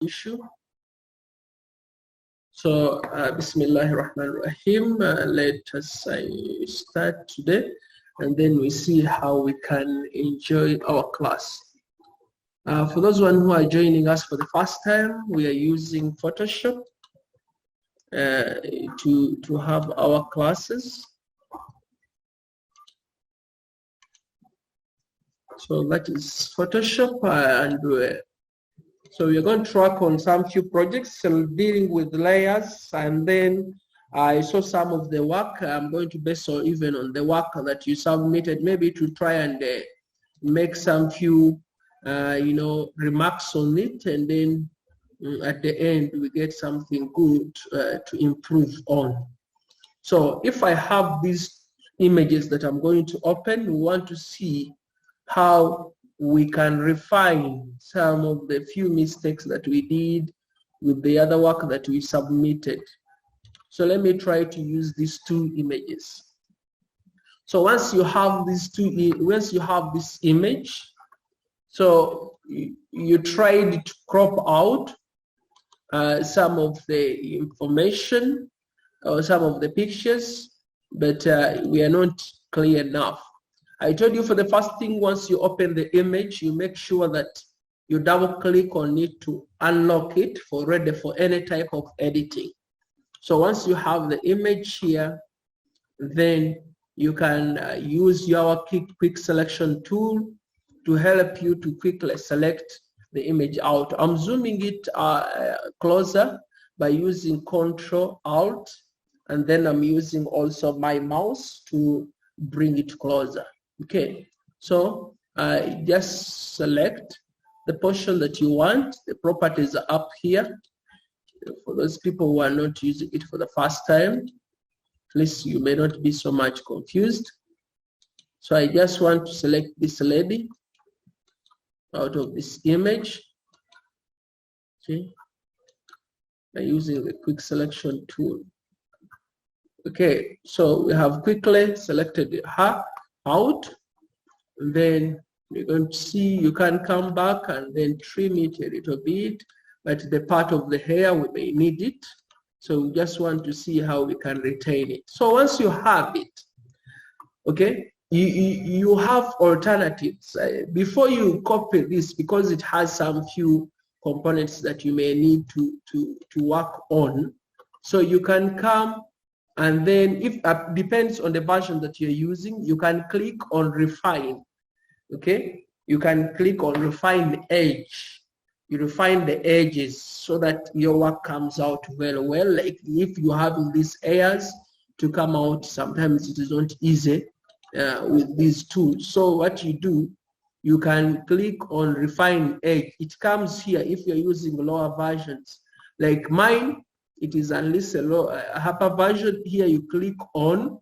issue. So, Bismillahirrahmanirrahim. Let us start today, and then we see how we can enjoy our class. For those who are joining us for the first time, we are using Photoshop to have our classes. So that is Photoshop, and so we are going to work on some few projects dealing with layers, and then I saw some of the work. I'm going to base on even on the work that you submitted, maybe to try and make some few remarks on it, and then at the end we get something good to improve on. So if I have these images that I'm going to open, we want to see how we can refine some of the few mistakes that we did with the other work that we submitted. So let me try to use these two images. So once you have these once you have this image, so you tried to crop out some of the information or some of the pictures, but we are not clear enough. I told you for the first thing, once you open the image, you make sure that you double click on it to unlock it ready for any type of editing. So once you have the image here, then you can use your quick selection tool to help you to quickly select the image out. I'm zooming it closer by using Control Alt, and then I'm using also my mouse to bring it closer. Okay, so just select the portion that you want. The properties are up here. For those people who are not using it for the first time, at least you may not be so much confused. So I just want to select this lady out of this image, okay, by using the quick selection tool. Okay, so we have quickly selected her out, and then you're going to see you can come back and then trim it a little bit, but the part of the hair we may need it, so we just want to see how we can retain it. So once you have it, okay, you have alternatives. Before you copy this, because it has some few components that you may need to work on, so you can come, and then if depends on the version that you're using, you can click on refine. Okay, you can click on refine edge. You refine the edges so that your work comes out very well. Like if you have these areas to come out, sometimes it is not easy with these tools. So what you do, you can click on refine edge. It comes here if you're using lower versions. Like mine, it is at least a upper version. Here you click on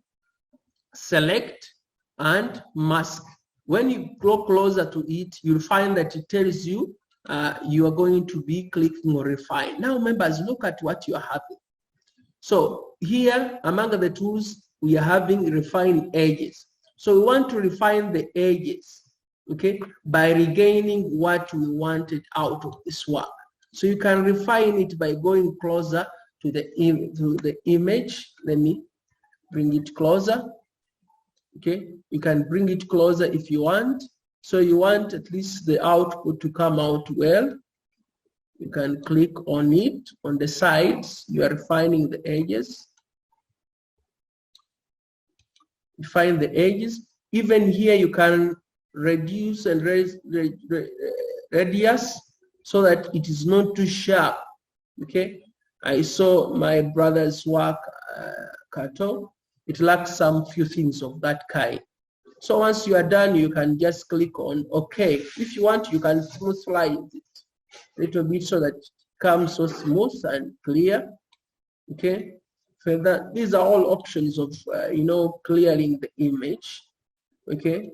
select and mask. When you go closer to it, you'll find that it tells you you are going to be clicking on refine. Now members, look at what you are having. So here among the tools, we are having refine edges. So we want to refine the edges, okay, by regaining what we wanted out of this work. So you can refine it by going closer to the image. Let me bring it closer. Okay, you can bring it closer if you want. So you want at least the output to come out well. You can click on it on the sides. You are refining the edges. Define the edges. Even here you can reduce and raise radius so that it is not too sharp. Okay, I saw my brother's work, Kato. It lacks some few things of that kind. So once you are done, you can just click on OK. If you want, you can smooth slide it a little bit so that it comes so smooth and clear. Okay. Further, these are all options of clearing the image. Okay.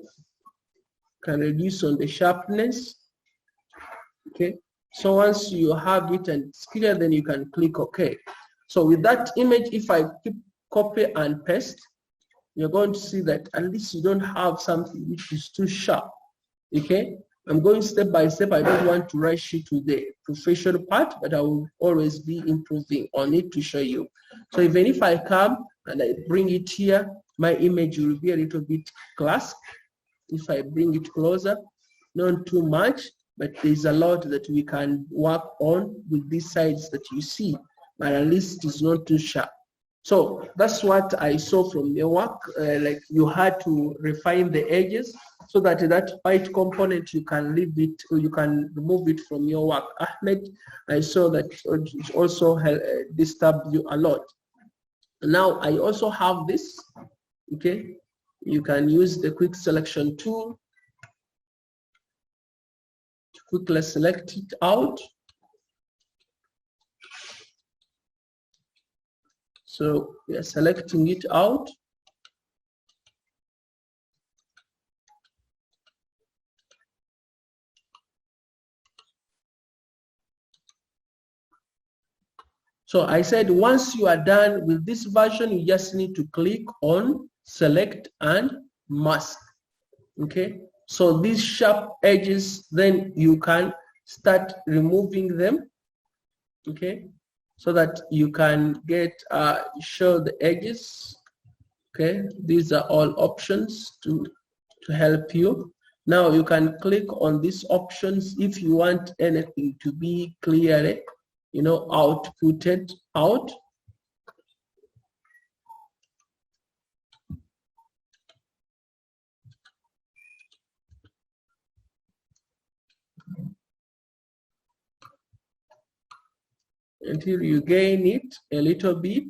Can reduce on the sharpness. Okay. So once you have it and it's clear, then you can click OK. So with that image, if I keep copy and paste, you're going to see that at least you don't have something which is too sharp. Okay, I'm going step by step. I don't want to rush you to the professional part, but I will always be improving on it to show you. So even if I come and I bring it here, my image will be a little bit classic. If I bring it closer, not too much, but there's a lot that we can work on with these sides that you see, but at least it's not too sharp. So that's what I saw from your work. Like you had to refine the edges so that that white component, you can leave it or you can remove it from your work. Ahmed, I saw that it also disturbed you a lot. Now I also have this, okay? You can use the quick selection tool to quickly select it out. So we are selecting it out. So I said once you are done with this version, you just need to click on select and mask. Okay, so these sharp edges, then you can start removing them. Okay, so that you can get show the edges. Okay, these are all options to help you. Now you can click on these options if you want anything to be clearly, you know, outputted out. Until you gain it a little bit.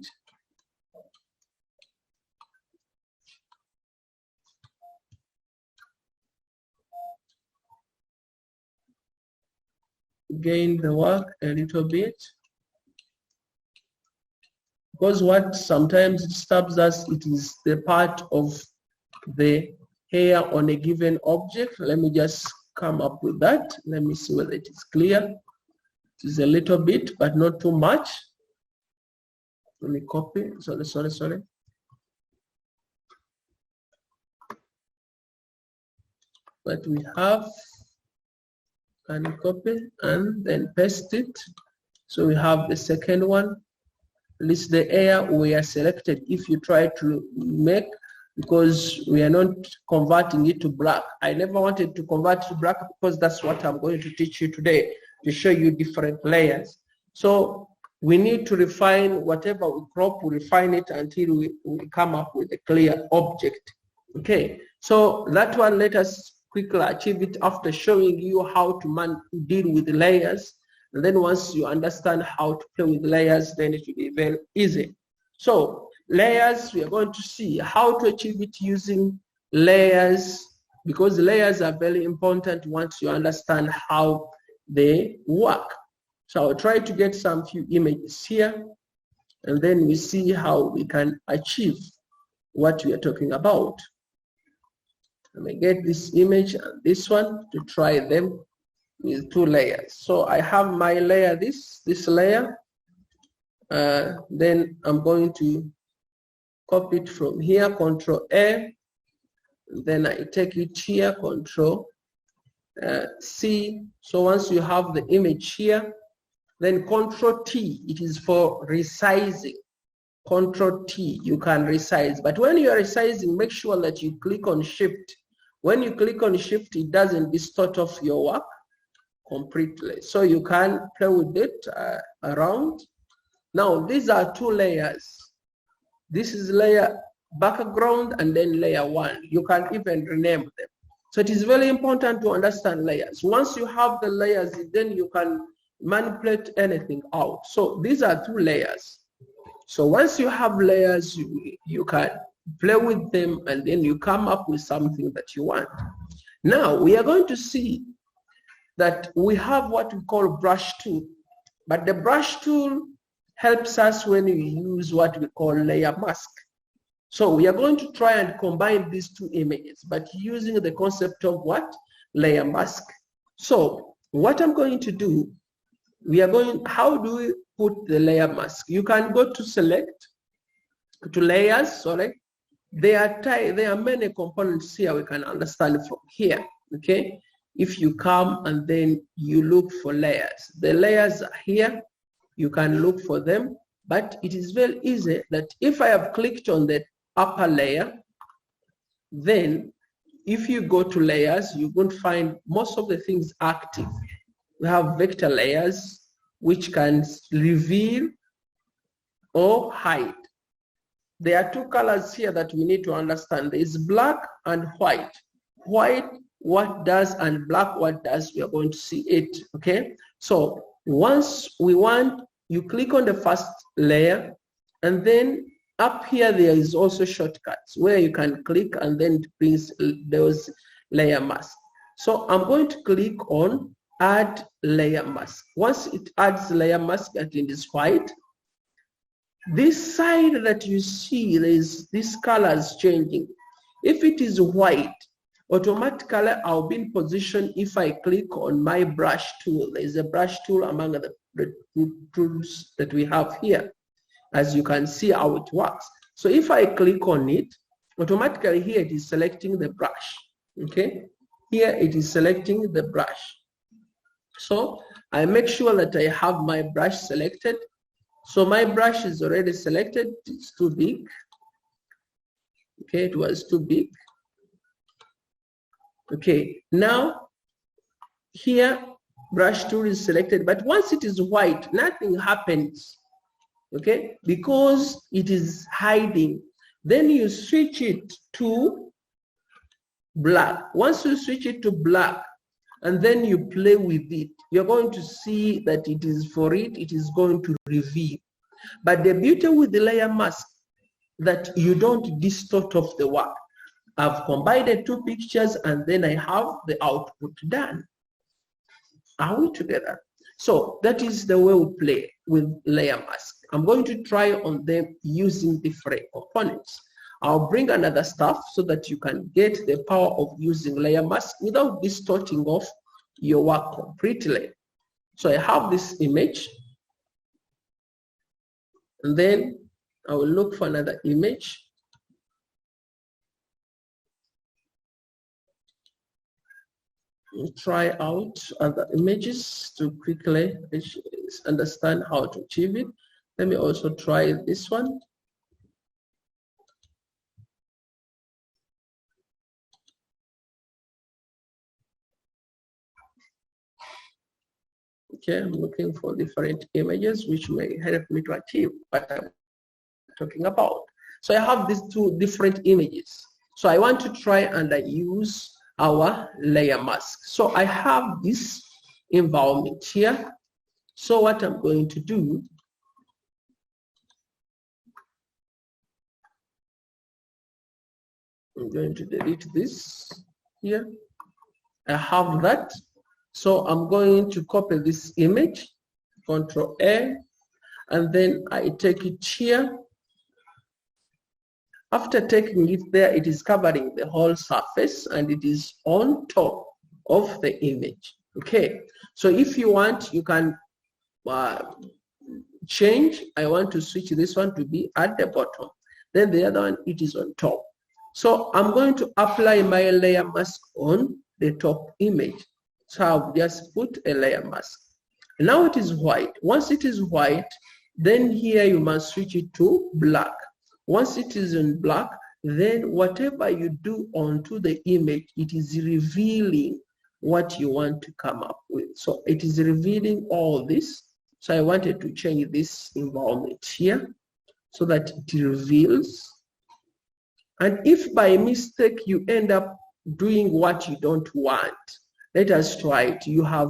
Gain the work a little bit. Because what sometimes disturbs us, it is the part of the hair on a given object. Let me just come up with that. Let me see whether it is clear. It is a little bit, but not too much. Let me copy. Sorry. But we have, can copy and then paste it. So we have the second one. List the area we are selected. If you try to make, because we are not converting it to black. I never wanted to convert to black because that's what I'm going to teach you today, to show you different layers. So we need to refine whatever we crop, we refine it until we come up with a clear object. Okay, so that one, let us quickly achieve it after showing you how to deal with the layers. And then once you understand how to play with layers, then it will be very easy. So layers, we are going to see how to achieve it using layers, because layers are very important once you understand how they work. So I'll try to get some few images here, and then we see how we can achieve what we are talking about. Let me get this image and this one to try them with two layers. So I have my layer, this layer. Then I'm going to copy it from here, Control A. Then I take it here, Control C. So once you have the image here, then Control T, it is for resizing. Control T, you can resize. But when you are resizing, make sure that you click on Shift. When you click on Shift, it doesn't distort off your work completely. So you can play with it around. Now, these are two layers. This is layer background and then layer one. You can even rename them. So it is very important to understand layers. Once you have the layers, then you can manipulate anything out. So these are two layers. So once you have layers, you can play with them and then you come up with something that you want. Now, we are going to see that we have what we call brush tool. But the brush tool helps us when we use what we call layer mask. So we are going to try and combine these two images, but using the concept of what? Layer mask. So what I'm going to do, how do we put the layer mask? You can go to select, to layers, sorry. There are many components here we can understand from here, okay? if you come and then you look for layers. The layers are here, you can look for them, but it is very easy that if I have clicked on the upper layer, then if you go to layers, you won't find most of the things active. We have vector layers, which can reveal or hide. There are two colors here that we need to understand. There is black and white. White, what does, and black, what does, we are going to see it, okay? So once we want, you click on the first layer, and then up here there is also shortcuts where you can click and then it brings those layer mask. So I'm going to click on add layer mask. Once it adds layer mask and it is white, this side that you see, there is this color is changing. If it is white, automatically I'll be in position if I click on my brush tool. There is a brush tool among the tools that we have here. As you can see how it works. So if I click on it, automatically here it is selecting the brush, okay? Here it is selecting the brush. So I make sure that I have my brush selected. So my brush is already selected, it's too big. Okay, it was too big. Okay, now here brush tool is selected, but once it is white, nothing happens. Okay, because it is hiding. Then you switch it to black. Once you switch it to black and then you play with it, you're going to see that it is going to reveal. But the beauty with the layer mask that you don't distort off the work. I've combined the two pictures and then I have the output done. Are we together? So that is the way we play with layer mask. I'm going to try on them using different components. I'll bring another stuff so that you can get the power of using layer mask without distorting off your work completely. So I have this image, and then I will look for another image. Try out other images to quickly understand how to achieve it. Let me also try this one. Okay, I'm looking for different images which may help me to achieve what I'm talking about. So I have these two different images. So I want to try and I use our layer mask. So I have this environment here. So what I'm going to do, I'm going to delete this here. I have that. So I'm going to copy this image, Control A, and then I take it here. After taking it there, it is covering the whole surface and it is on top of the image. Okay, so if you want, you can change. I want to switch this one to be at the bottom. Then the other one, it is on top. So I'm going to apply my layer mask on the top image. So I've just put a layer mask. Now it is white. Once it is white, then here you must switch it to black. Once it is in black, then whatever you do onto the image, it is revealing what you want to come up with. So it is revealing all this. So I wanted to change this environment here so that it reveals. And if by mistake you end up doing what you don't want, let us try it. You have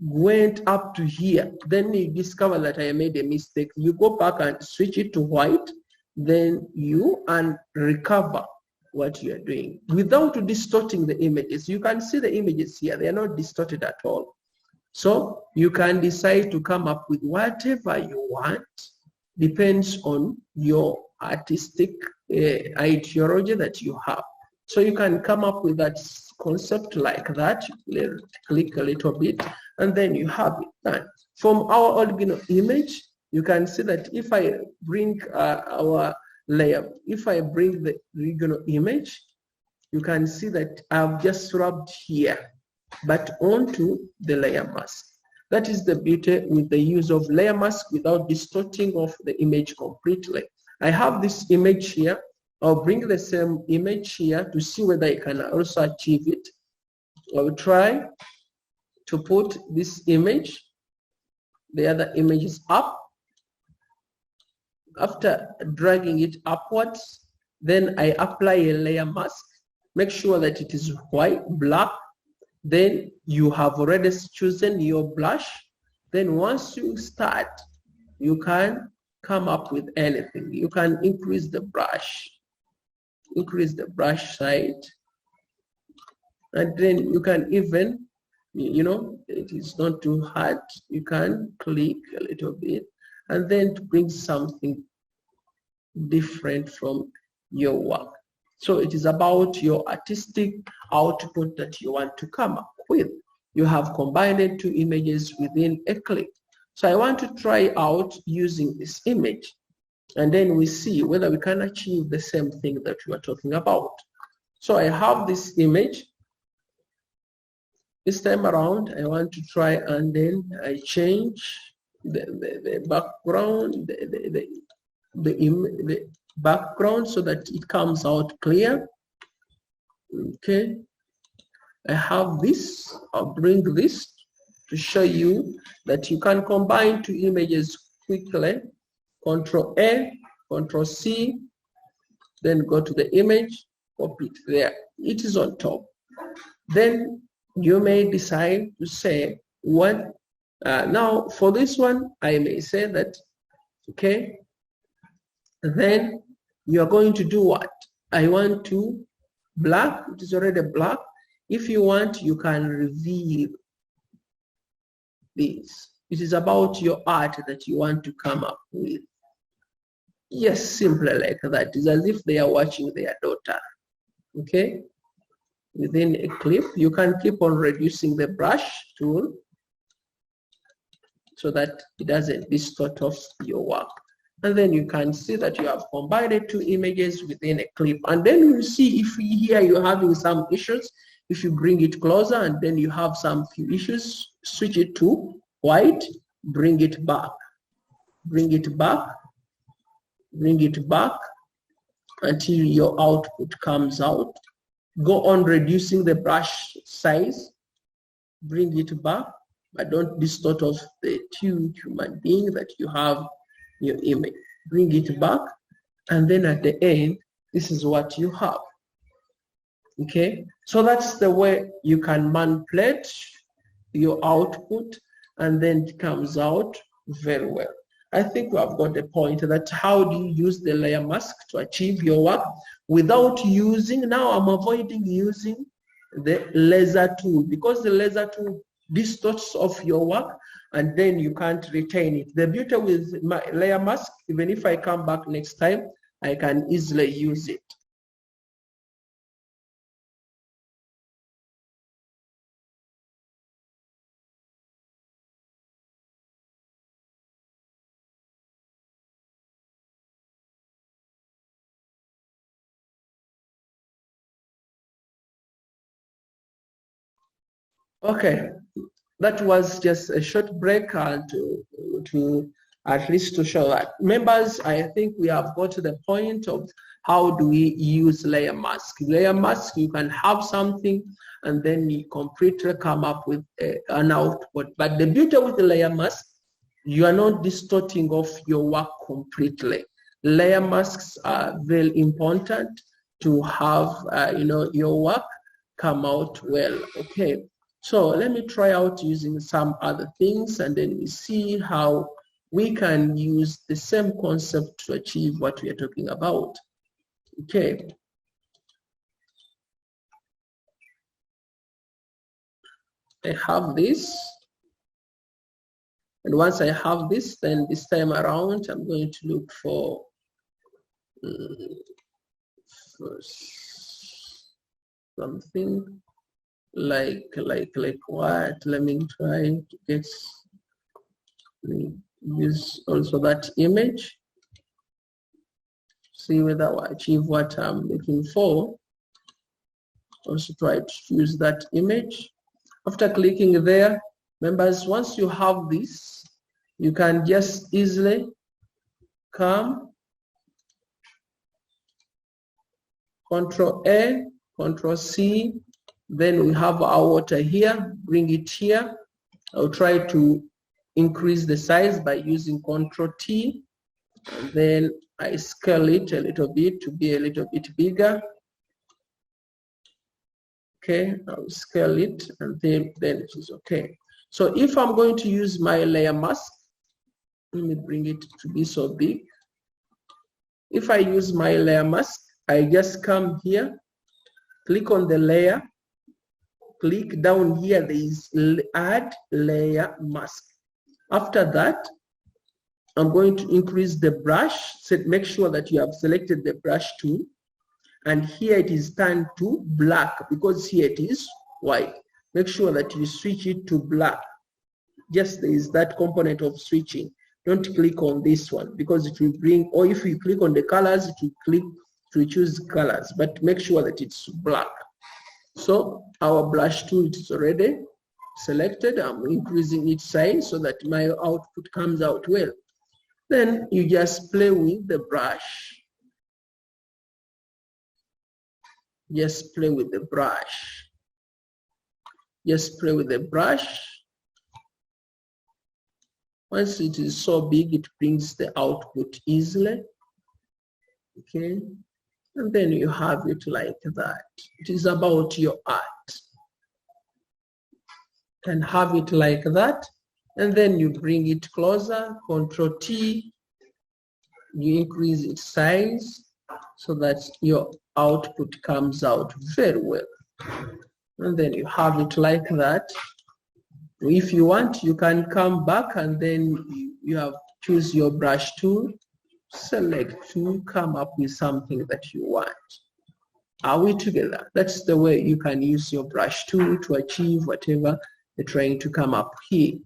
went up to here, then you discover that I made a mistake. You go back and switch it to white, then you recover what you are doing without distorting the images. You can see the images here, they are not distorted at all. So you can decide to come up with whatever you want, depends on your artistic ideology that you have. So you can come up with that concept like that, click a little bit, and then you have it done. From our original image, you can see that if I bring our layer, if I bring the original image, you can see that I've just rubbed here. but onto the layer mask. That is the beauty with the use of layer mask without distorting of the image completely. I have this image here. I'll bring the same image here to see whether I can also achieve it. I'll try to put this image, the other image is up. After dragging it upwards, then I apply a layer mask. Make sure that it is white, black. Then you have already chosen your brush. Then once you start, you can come up with anything. You can increase the brush size, and then you can even, it is not too hard. You can click a little bit and then to bring something different from your work. So it is about your artistic output that you want to come up with. You have combined two images within a clip. So I want to try out using this image, and then we see whether we can achieve the same thing that we are talking about. So I have this image. This time around, I want to try, and then I change the background, the background so that it comes out clear. Okay, I have this. I'll bring this to show you that you can combine two images quickly. Control A, Control C, then go to the image, copy it there. It is on top. Then you may decide to say what. Now for this one, I may say that, okay, then you are going to do what? I want to black. It is already black. If you want, you can reveal this. It is about your art that you want to come up with. Yes, simply like that. It's as if they are watching their daughter. Okay? Within a clip, you can keep on reducing the brush tool so that it doesn't distort off your work. And then you can see that you have combined two images within a clip. And then you see if here you're having some issues, if you bring it closer and then you have some few issues, switch it to white, bring it back, bring it back, bring it back until your output comes out. Go on reducing the brush size, bring it back, but don't distort of the two human being that you have your image. Bring it back, and then at the end, this is what you have. Okay, so that's the way you can manipulate your output, and then it comes out very well. I think we have got the point that how do you use the layer mask to achieve your work without using, now I'm avoiding using the laser tool, because the laser tool distorts of your work and then you can't retain it. The beauty with my layer mask, even if I come back next time, I can easily use it. Okay, that was just a short break to at least to show that. Members, I think we have got to the point of how do we use layer mask. Layer mask, you can have something and then you completely come up with an output. But the beauty with the layer mask, you are not distorting of your work completely. Layer masks are very important to have your work come out well. Okay. So let me try out using some other things, and then we see how we can use the same concept to achieve what we are talking about. Okay. I have this. And once I have this, then this time around, I'm going to look for something like what? Let me try to get, use also that image, see whether I achieve what I'm looking for. Also try to use that image. After clicking there, members, once you have this, you can just easily come, Control A, Control C, then we have our water here, bring it here. I'll try to increase the size by using Control T, and then I scale it a little bit to be a little bit bigger. Okay, I'll scale it, and then it is okay. So if I'm going to use my layer mask, let me bring it to be so big. If I use my layer mask, I just come here, click on the layer, click down here, there is add layer mask. After that, I'm going to increase the brush, make sure that you have selected the brush tool, and here it is turned to black because here it is white. Make sure that you switch it to black. Just there is that component of switching. Don't click on this one because it will bring, or if you click on the colors, it will click to choose colors, but make sure that it's black. So our brush tool is already selected. I'm increasing its size so that my output comes out well. Then you just play with the brush. Just play with the brush. Just play with the brush. Once it is so big, it brings the output easily. Okay. And then you have it like that. It is about your art. And have it like that. And then you bring it closer, Control T. You increase its size so that your output comes out very well. And then you have it like that. If you want, you can come back and then you have choose your brush tool, select to come up with something that you want. Are we together? That's the way you can use your brush tool to achieve whatever you're trying to come up here.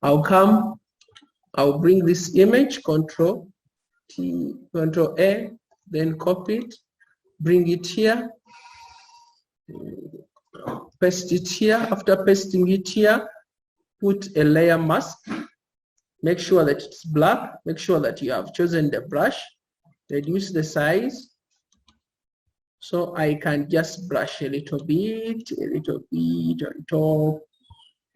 I'll bring this image, Control T, Control A, then copy it, bring it here, paste it here. After pasting it here, put a layer mask. Make sure that it's black. Make sure that you have chosen the brush. Reduce the size. So I can just brush a little bit on top,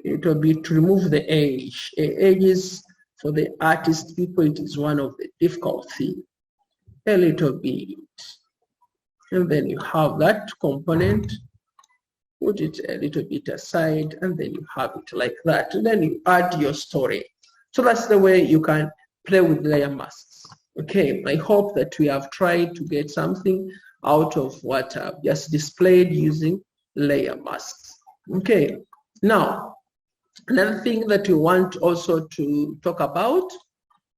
a little bit to remove the edge. Edges for the artist people, it is one of the difficult things. A little bit. And then you have that component. Put it a little bit aside, and then you have it like that. And then you add your story. So that's the way you can play with layer masks. Okay, I hope that we have tried to get something out of what I've just displayed using layer masks. Okay, now another thing that we want also to talk about,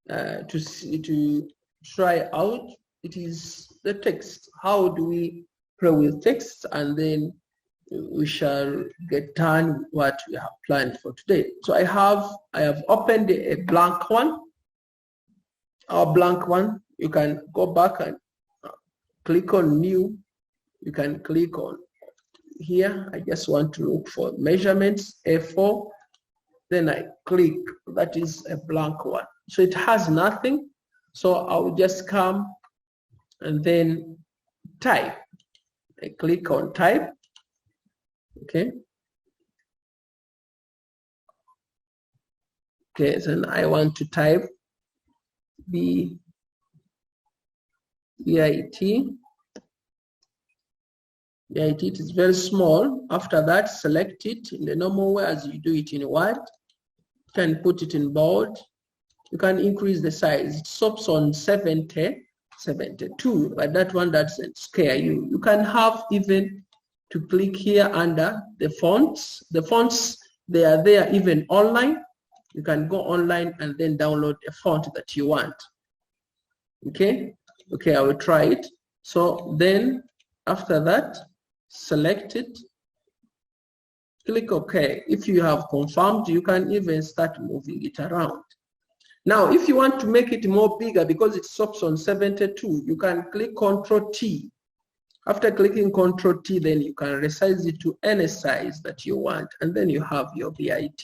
to try out, it is the text. How do we play with text, and then we shall get done what we have planned for today. So I have opened a blank one. Our blank one, you can go back and click on new. You can click on here. I just want to look for measurements, A4. Then I click, that is a blank one. So it has nothing. So I'll just come and then type. I click on type. Okay. Okay, so I want to type BIT. BIT, it is very small. After that, select it in the normal way as you do it in Word. You can put it in bold. You can increase the size. It stops on 70, 72, but that one doesn't scare you. You can have even to click here under the fonts. The fonts, they are there even online. You can go online and then download a font that you want. Okay, I will try it. So then after that, select it, click OK. If you have confirmed, you can even start moving it around. Now, if you want to make it more bigger because it stops on 72, you can click Control T. After clicking Ctrl T, then you can resize it to any size that you want, and then you have your BIT,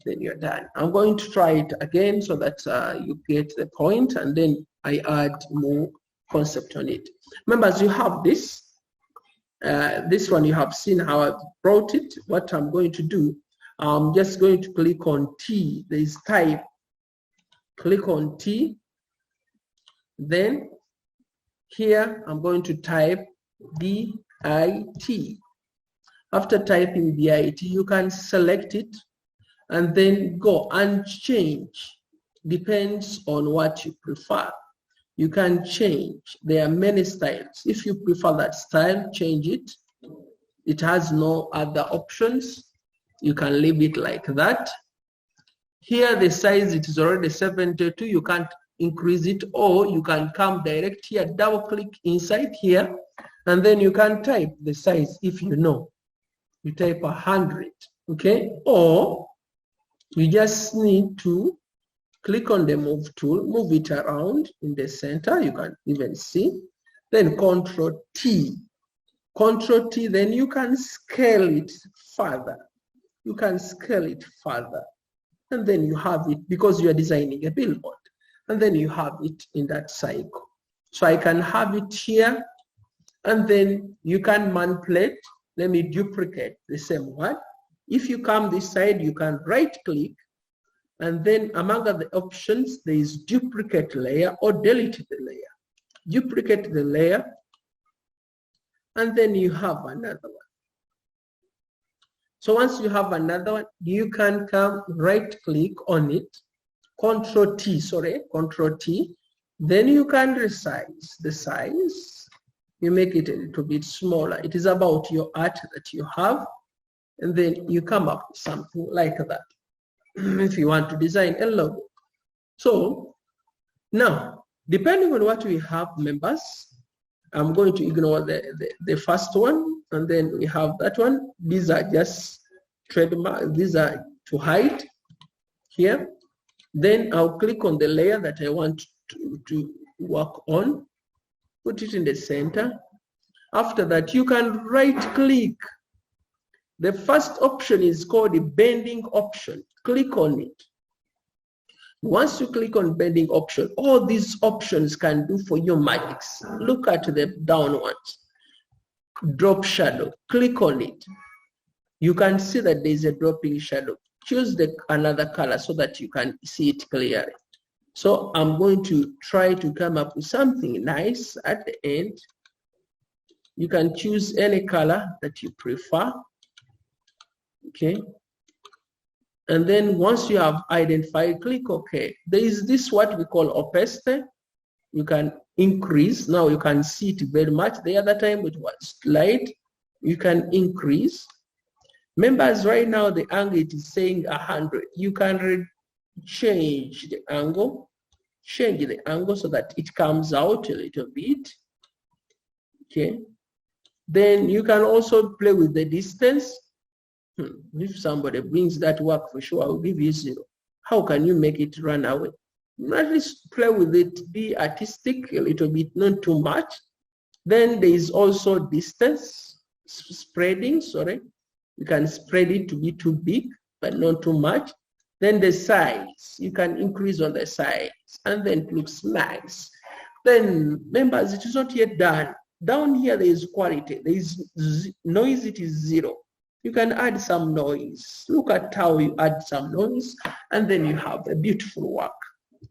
then you're done. I'm going to try it again so that you get the point, and then I add more concept on it. Remember, as you have this one, you have seen how I brought it. What I'm going to do, I'm just going to click on T. There is type. Click on T. Then here I'm going to type BIT. After typing BIT, you can select it and then go and change. Depends on what you prefer. You can change. There are many styles. If you prefer that style, change it. It has no other options. You can leave it like that. Here the size, it is already 72. You can't increase it, or you can come direct here, double click inside here, and then you can type the size if you know. You type 100, okay? Or you just need to click on the move tool, move it around in the center, you can even see. Then Ctrl T. Ctrl T, then you can scale it further. You can scale it further. And then you have it, because you are designing a billboard. And then you have it in that cycle. So I can have it here, and then you can manipulate. Let me duplicate the same one. If you come this side, you can right click, and then among the options, there is duplicate layer or delete the layer. Duplicate the layer, and then you have another one. So once you have another one, you can come right click on it, Ctrl T, then you can resize the size. You make it a little bit smaller. It is about your art that you have, and then you come up with something like that if you want to design a logo. So now, depending on what we have, members, I'm going to ignore the first one, and then we have that one. These are just trademark. These are to hide here. Then I'll click on the layer that I want to work on, put it in the center. After that, you can right click. The first option is called the bending option. Click on it. Once you click on bending option, all these options can do for you magics. Look at the down ones. Drop shadow. Click on it. You can see that there is a dropping shadow. Choose another color so that you can see it clearly. So I'm going to try to come up with something nice at the end. You can choose any color that you prefer. Okay. And then once you have identified, click OK. There is this what we call opacity. You can increase. Now you can see it very much. The other time it was light. You can increase. Members, right now the angle it is saying 100. You can change the angle. Change the angle so that it comes out a little bit. Okay. Then you can also play with the distance. If somebody brings that work, for sure, I'll give you 0. How can you make it run away? At least play with it, be artistic a little bit, not too much. Then there is also distance, spreading, sorry. You can spread it to be too big, but not too much. Then the size, you can increase on the size, and then it looks nice. Then, members, it is not yet done. Down here, there is quality. There is noise, it is 0. You can add some noise. Look at how you add some noise, and then you have a beautiful work.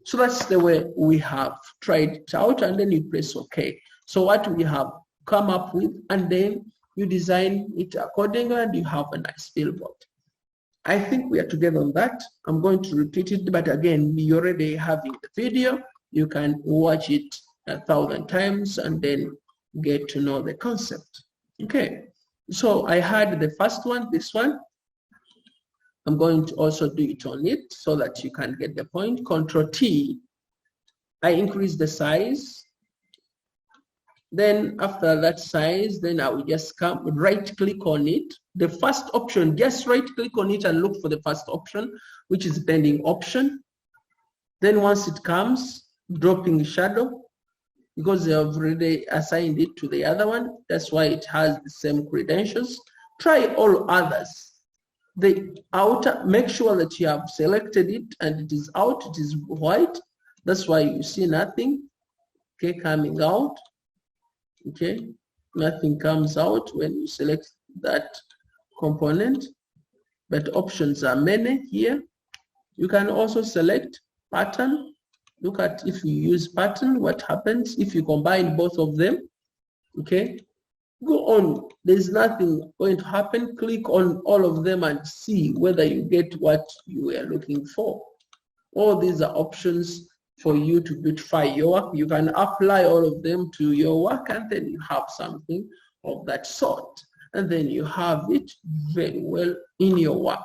So that's the way we have tried it out, and then you press OK. So what we have come up with, and then you design it accordingly, and you have a nice billboard. I think we are together on that. I'm going to repeat it, but again, we already having the video. You can watch it 1,000 times and then get to know the concept. Okay. So I had the first one, this one. I'm going to also do it on it so that you can get the point. Ctrl T. I increase the size. Then after that size, then I will just come right click on it. The first option, just right click on it and look for the first option, which is bending option. Then once it comes, dropping shadow. because they have already assigned it to the other one. That's why it has the same credentials. Try all others. The outer, make sure that you have selected it and it is out, it is white. That's why you see nothing, okay, coming out, okay? Nothing comes out when you select that component, but options are many here. You can also select pattern. Look at if you use pattern, what happens if you combine both of them, okay? Go on, there's nothing going to happen. Click on all of them and see whether you get what you were looking for. All these are options for you to beautify your work. You can apply all of them to your work and then you have something of that sort. And then you have it very well in your work.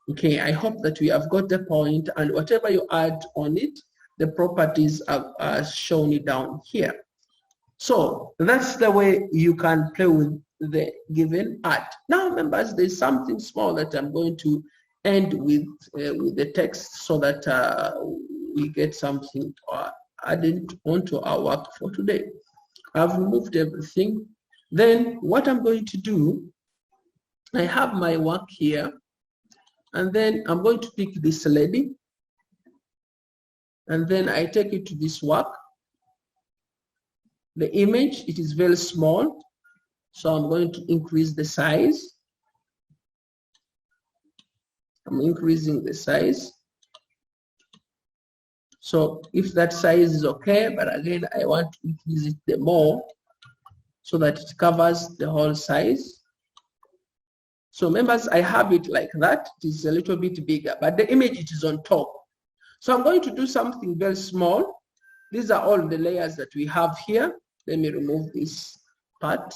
Okay, I hope that we have got the point, and whatever you add on it, the properties are shown down here. So that's the way you can play with the given art. Now, members, there's something small that I'm going to end with the text so that we get something added onto our work for today. I've removed everything. Then what I'm going to do, I have my work here, and then I'm going to pick this lady, and then I take it to this work. The image, it is very small, so I'm going to increase the size. I'm increasing the size. So if that size is okay, but again, I want to increase it more so that it covers the whole size. So members, I have it like that. It is a little bit bigger, but the image, it is on top. So I'm going to do something very small. These are all the layers that we have here. Let me remove this part.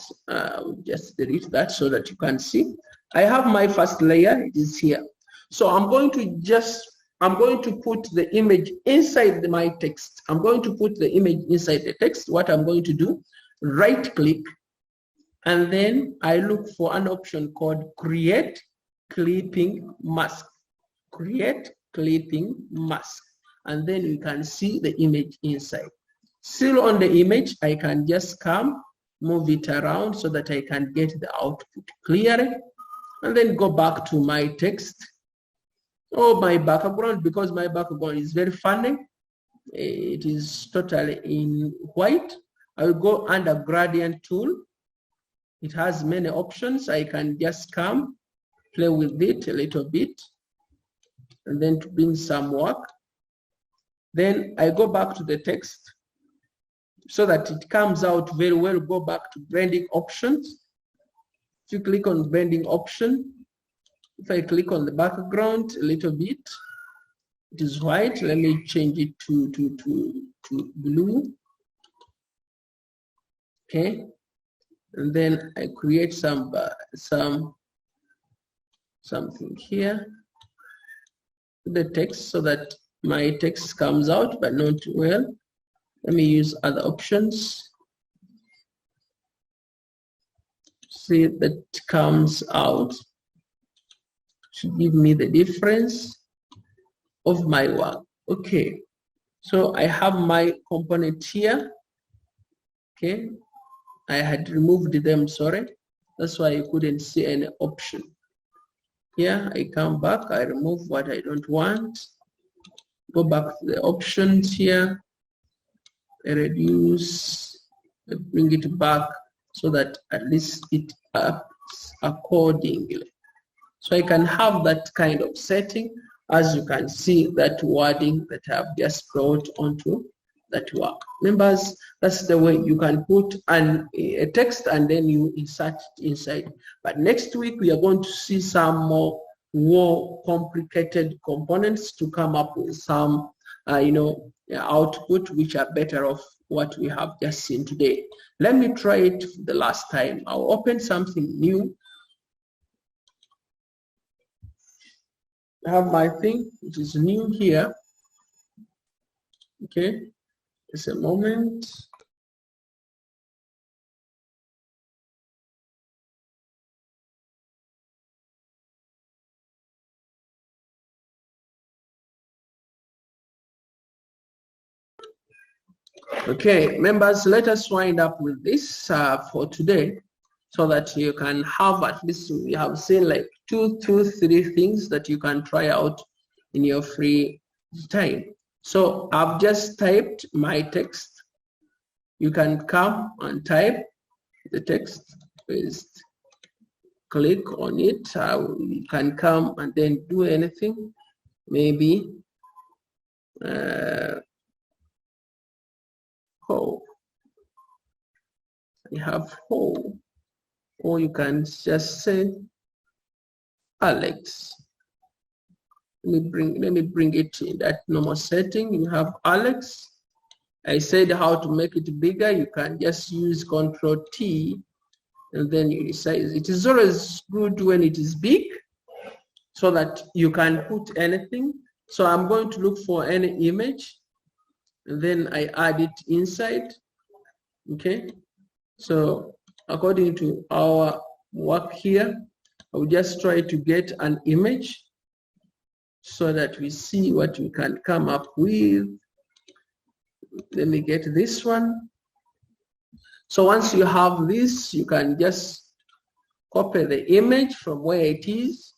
Just delete that so that you can see. I have my first layer, it is here. So I'm going to put the image inside my text. I'm going to put the image inside the text. What I'm going to do, right click, and then I look for an option called Create Clipping Mask. Create Clipping Mask. And then you can see the image inside. Still on the image, I can just come, move it around so that I can get the output clearly, and then go back to my text or my background, because my background is very funny. It is totally in white. I will go under gradient tool. It has many options. I can just come, play with it a little bit, and then to bring some work. Then I go back to the text so that it comes out very well. Go back to blending options. If you click on blending option, if I click on the background a little bit, it is white. Let me change it to blue. Okay, and then I create something here, the text, so that my text comes out, but not well. Let me use other options. See, that comes out to give me the difference of my work. Okay, so I have my component here. Okay, I had removed them, sorry. That's why I couldn't see any option. Here, I come back, I remove what I don't want. Go back to the options here. I reduce, I bring it back so that at least it acts accordingly. So I can have that kind of setting. As you can see, that wording that I've just brought onto that work. Members, that's the way you can put a text and then you insert it inside. But next week, we are going to see some more complicated components to come up with some output which are better off what we have just seen today. Let me try it for the last time. I'll open something new. I have my thing, which is new here. Okay, just a moment. Okay, members, let us wind up with this for today, so that you can have at least, we have seen like two, three things that you can try out in your free time. So I've just typed my text. You can come and type the text, paste, click on it. You can come and then do anything, maybe oh, you have oh, or you can just say Alex. Let me bring it in that normal setting. You have Alex. I said how to make it bigger. You can just use Control T, and then you resize. It is always good when it is big, so that you can put anything. So I'm going to look for any image, and then I add it inside. Okay. So according to our work here, I will just try to get an image so that we see what we can come up with. Let me get this one. So once you have this, you can just copy the image from where it is,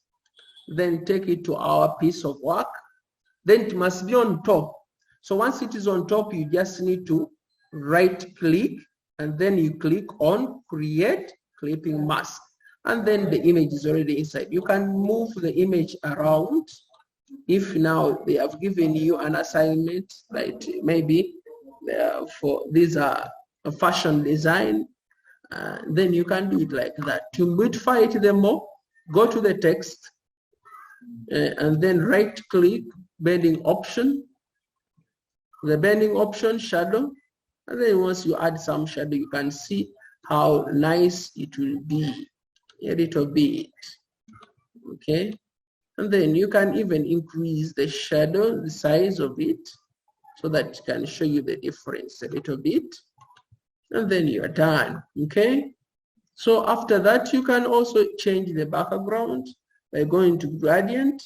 then take it to our piece of work. Then it must be on top. So once it is on top, you just need to right click, and then you click on Create Clipping Mask. And then the image is already inside. You can move the image around. If now they have given you an assignment, like maybe for these are a fashion design, then you can do it like that. To beautify it the more, go to the text, and then right click, bending option, the bending option, shadow, and then once you add some shadow, you can see how nice it will be a little bit. Okay, and then you can even increase the shadow, the size of it, so that it can show you the difference a little bit, and then you're done. Okay, so after that, you can also change the background by going to gradient.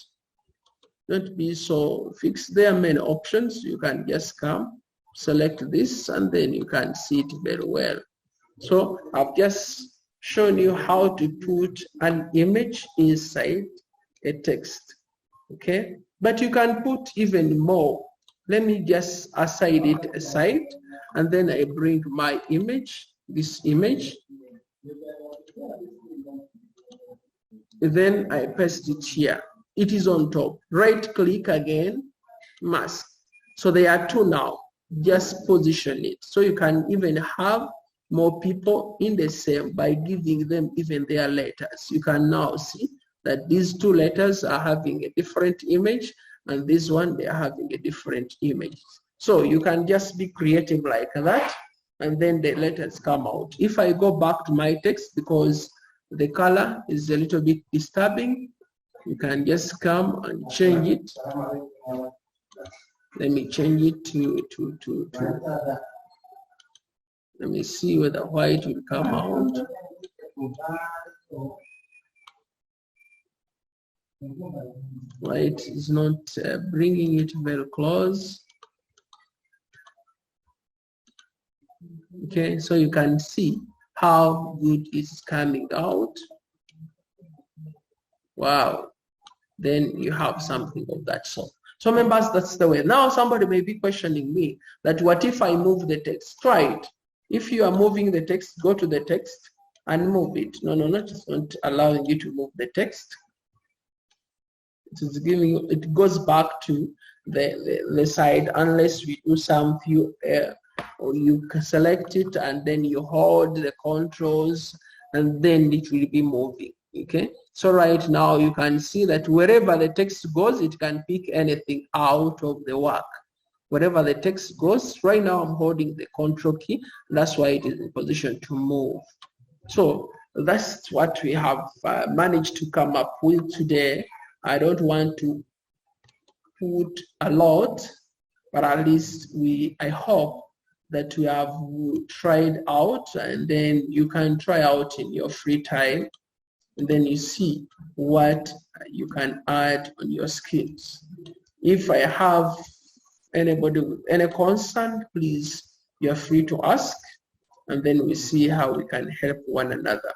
Don't be so fixed. There are many options. You can just come, select this, and then you can see it very well. So I've just shown you how to put an image inside a text. Okay, but you can put even more. Let me just aside it aside, and then I bring my image, this image. Then I paste it here. It is on top. Right click again, mask. So there are two now. Just position it. So you can even have more people in the same by giving them even their letters. You can now see that these two letters are having a different image, and this one, they are having a different image. So you can just be creative like that, and then the letters come out. If I go back to my text, because the color is a little bit disturbing, you can just come and change it. Let me change it to let me see whether white will come out. White is not bringing it very close. Okay, so you can see how good it's coming out. Wow, then you have something of that sort. So members, that's the way. Now somebody may be questioning me that what if I move the text? Try it. If you are moving the text, go to the text and move it. No, it's not allowing you to move the text. It is giving you, it goes back to the side unless we do some few, or you can select it and then you hold the controls and then it will be moving. Okay, so right now you can see that wherever the text goes, it can pick anything out of the work. Wherever the text goes, right now I'm holding the control key, that's why it is in position to move. So that's what we have managed to come up with today. I don't want to put a lot, but at least I hope that we have tried out, and then you can try out in your free time, and then you see what you can add on your skills. If I have anybody with any concern, please you're free to ask, and then we see how we can help one another.